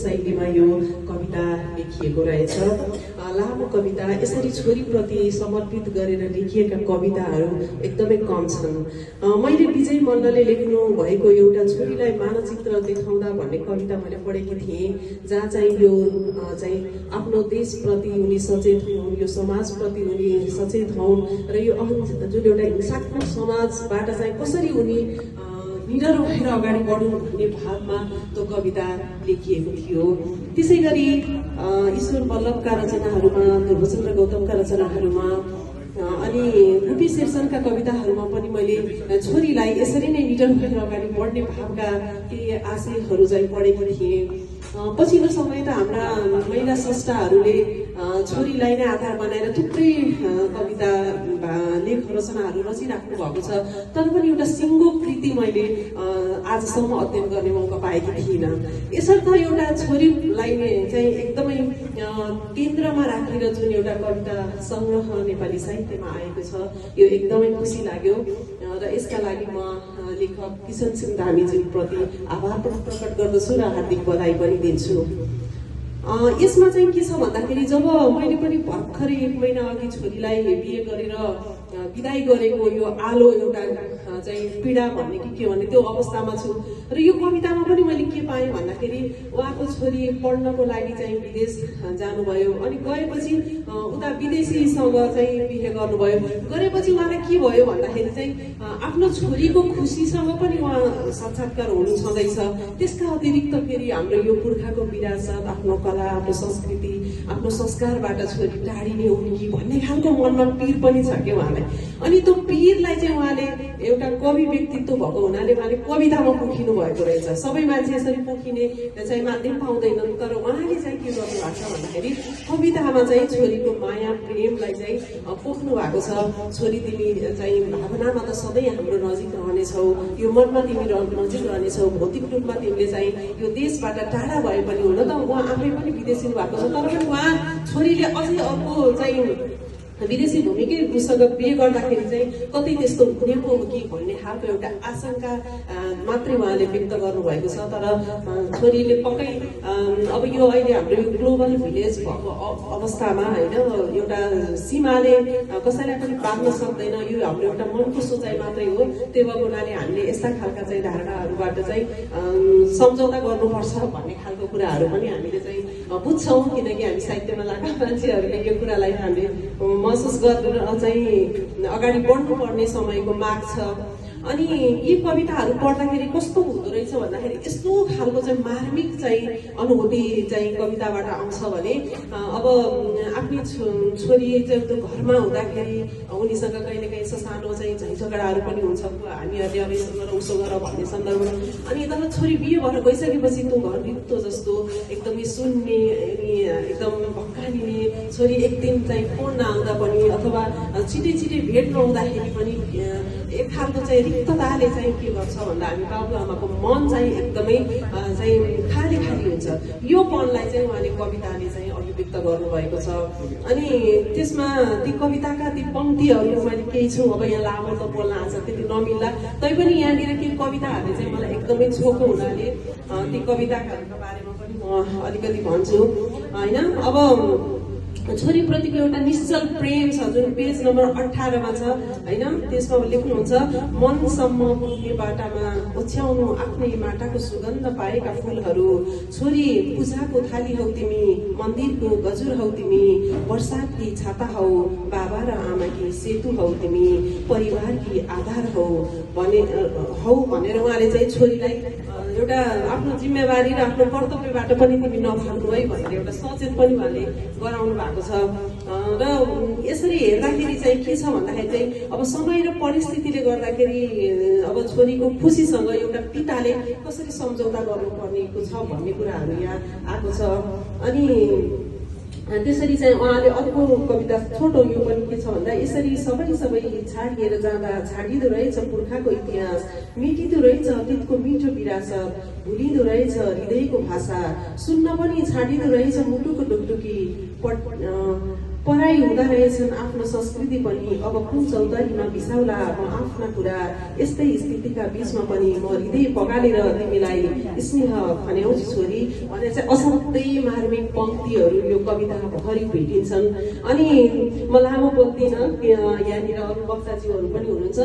शैलीमा यो कविता लेखिएको रहेछ। लामो कविता यसरी छोरीप्रति समर्पित गरेर लेखिएका कविताहरू एकदमै कम छन्। मैले विजय मल्लले लेख्नु भएको एउटा छोरीलाई मानचित्र देखाउँदा भन्ने कविता मैले पढेकी थिएँ, जहाँ चाहिँ यो चाहिँ आफ्नो देशप्रति उनी सचेत हुन्, यो समाजप्रति उनी सचेत हुन् र यो जुन एउटा हिंसात्मक समाजबाट चाहिँ कसरी उनी निडर भएर अगाडि बढ्नु भन्ने भावमा त्यो कविता लेखिएको थियो। त्यसै गरी ईश्वर वल्लभका रचनाहरूमा, ध्रुवचन्द्र गौतमका रचनाहरूमा अनि गुपी शेरचनका कविताहरूमा पनि मैले छोरीलाई यसरी नै निडर भएर अगाडि बढ्ने भावका केही आशयहरू चाहिँ पढेको थिएँ। पछिल्लो समय त हाम्रा महिला स्रष्टाहरूले छोरीलाई नै आधार बनाएर थुप्रै कविता लेख रचनाहरू रचिराख्नु भएको छ, तर पनि एउटा सिङ्गो कृति मैले आजसम्म अध्ययन गर्ने मौका पाएकी थिइनँ। यसर्थ एउटा छोरीलाई चाहिँ एकदमै केन्द्रमा राखेर जुन एउटा कविता सङ्ग्रह नेपाली साहित्यमा आएको छ, यो एकदमै खुसी लाग्यो र यसका लागि म लेखक किशन सिंह धामीज्यूप्रति आभार प्रकट गर्दछु र हार्दिक बधाई पनि दिन्छु। यसमा चाहिँ के छ भन्दाखेरि जब मैले पनि भर्खरै 1 महिना अघि छोरीलाई बिहे गरेर विदाई गरेको यो आलो एउटा चाहिँ पीडा भन्ने कि के भन्ने त्यो अवस्थामा छु र यो कवितामा पनि मैले के पाएँ भन्दाखेरि उहाँको छोरी पढ्नको लागि चाहिँ विदेश जानुभयो अनि गएपछि उता विदेशीसँग चाहिँ बिहे गर्नुभयो। गरेपछि उहाँलाई के भयो भन्दाखेरि चाहिँ आफ्नो छोरीको खुसीसँग पनि उहाँ साक्षात्कार हुनु छँदैछ। त्यसका अतिरिक्त फेरि हाम्रो यो पुर्खाको विरासत, आफ्नो कला, आफ्नो संस्कृति, आफ्नो संस्कारबाट छोरी टाढिने हो कि भन्ने खालको मनमा पीर पनि छ के उहाँलाई। अनि त्यो पीरलाई चाहिँ उहाँले एउटा कवि व्यक्तित्व भएको हुनाले उहाँले कवितामा पोखिनु भएको रहेछ। सबै मान्छे यसरी पोखिने चाहिँ माध्यम पाउँदैनन्, तर उहाँले चाहिँ के गर्नु भएको छ भन्दाखेरि कवितामा चाहिँ छोरीको माया प्रेमलाई चाहिँ पोख्नु भएको छ। छोरी तिमी चाहिँ भावनामा त सधैँ हाम्रो नजिक रहनेछौ, यो मनमा तिमी नजिक रहनेछौ, भौतिक रूपमा तिमीले चाहिँ यो देशबाट टाढा भए पनि हुन त उहाँ आफै पनि विदेशी भएको छ, तर पनि उहाँ छोरीले अझै अर्को चाहिँ विदेशी भूमिकै उसँग बिहे गर्दाखेरि चाहिँ कतै त्यस्तो हुने पो हो कि भन्ने खालको एउटा आशंका मात्रै उहाँले व्यक्त गर्नुभएको छ। तर छोरीले पक्कै अब यो अहिले हाम्रो ग्लोबल भिलेज भएको अवस्थामा होइन, एउटा सीमाले कसैलाई पनि बाँध्न सक्दैन, यो हाम्रो एउटा मनको सोचाइ मात्रै हो। त्यो भएको हुनाले हामीले यस्ता खालका चाहिँ धारणाहरूबाट चाहिँ सम्झौता गर्नुपर्छ भन्ने खालको कुराहरू पनि हामीले चाहिँ बुझ्छौँ, किनकि हामी साहित्यमा लागेका मान्छेहरूले यो कुरालाई हामीले महसुस गरेर चाहिँ अगाडि बढ्नुपर्ने समयको माग छ। अनि यी कविताहरू पढ्दाखेरि कस्तो हुँदो रहेछ भन्दाखेरि यस्तो खालको चाहिँ मार्मिक चाहिँ अनुभूति चाहिँ कविताबाट आउँछ भने अब आफ्नी छोरी चाहिँ त्यो घरमा हुँदाखेरि उनीसँग कहिलेकाहीँ सानो चाहिँ झैझगडाहरू पनि हुन्छ, हामीहरूले अब यसो गर उसो गर भन्ने सन्दर्भमा। अनि तर छोरी बिहे भएर गइसकेपछि त्यो घर रित्तो जस्तो एकदमै सुन्ने अनि एकदम भक्कानिने, छोरी एक दिन चाहिँ फोन नआउँदा पनि अथवा छिटै छिटै भेट नहुँदाखेरि पनि एक खालको चाहिँ रिक्तताले चाहिँ के गर्छ भन्दा हामी बाबुआमाको मन चाहिँ एकदमै चाहिँ खाली खाली हुन्छ। यो मनलाई चाहिँ उहाँले कविताले चाहिँ अभिव्यक्त गर्नुभएको छ। अनि त्यसमा ती कविताका ती पङ्क्तिहरू मैले केही छु, अब यहाँ लामो त बोल्न आउँछ त्यति नमिल्ला, तैपनि यहाँनिर केही कविताहरूले चाहिँ मलाई एकदमै छोएको हुनाले ती कविताहरूको बारेमा पनि म अलिकति भन्छु होइन। अब छोरीप्रतिको एउटा निश्चल प्रेम छ जुन पेज नम्बर 18 मा छ होइन। त्यसमा लेख्नुहुन्छ, मनसम्म पुग्ने बाटामा ओछ्याउनु आफ्नै माटाको सुगन्ध पाएका फुलहरू, छोरी पूजाको थाली हौ तिमी, मन्दिरको गजुर हौ तिमी, बरसातकी छाता हौ, बाबा र आमाकी सेतु हौ तिमी, परिवारकी आधार हौ भनेर उहाँले चाहिँ छोरीलाई एउटा आफ्नो जिम्मेवारी र आफ्नो कर्तव्यबाट पनि तिमी नभाग्नु है भनेर एउटा सचेत पनि उहाँले गराउनु भएको छ। र यसरी हेर्दाखेरि चाहिँ के छ भन्दाखेरि चाहिँ अब समय र परिस्थितिले गर्दाखेरि अब छोरीको खुसीसँग एउटा पिताले कसरी सम्झौता गर्नुपर्नेको छ भन्ने कुराहरू यहाँ आएको छ। अनि त्यसरी चाहिँ उहाँले अर्को कविता छोटो यो पनि के छ भन्दा, यसरी सबै छाडिएर जाँदा छाडिँदो रहेछ पुर्खाको इतिहास, मेटिँदो रहेछ अतीतको मिठो विरासत, भुलिँदो रहेछ हृदयको भाषा, सुन्न पनि छाडिँदो रहेछ मुटुको टुकटुकी, पराई हुँदा रहेछन् आफ्नो संस्कृति पनि, अब कुन चौतारीमा बिसाउला म आफ्ना कुरा, यस्तै स्थितिका बीचमा पनि म हृदय पगालेर तिमीलाई स्नेह खन्याउँछु छोरी भनेर चाहिँ असाध्यै मार्मिक पंक्तिहरू यो कविताभरि भेटिन्छन्। अनि म लामो बोल्दिनँ, यहाँनिर अरू वक्ताज्यूहरू पनि हुनुहुन्छ।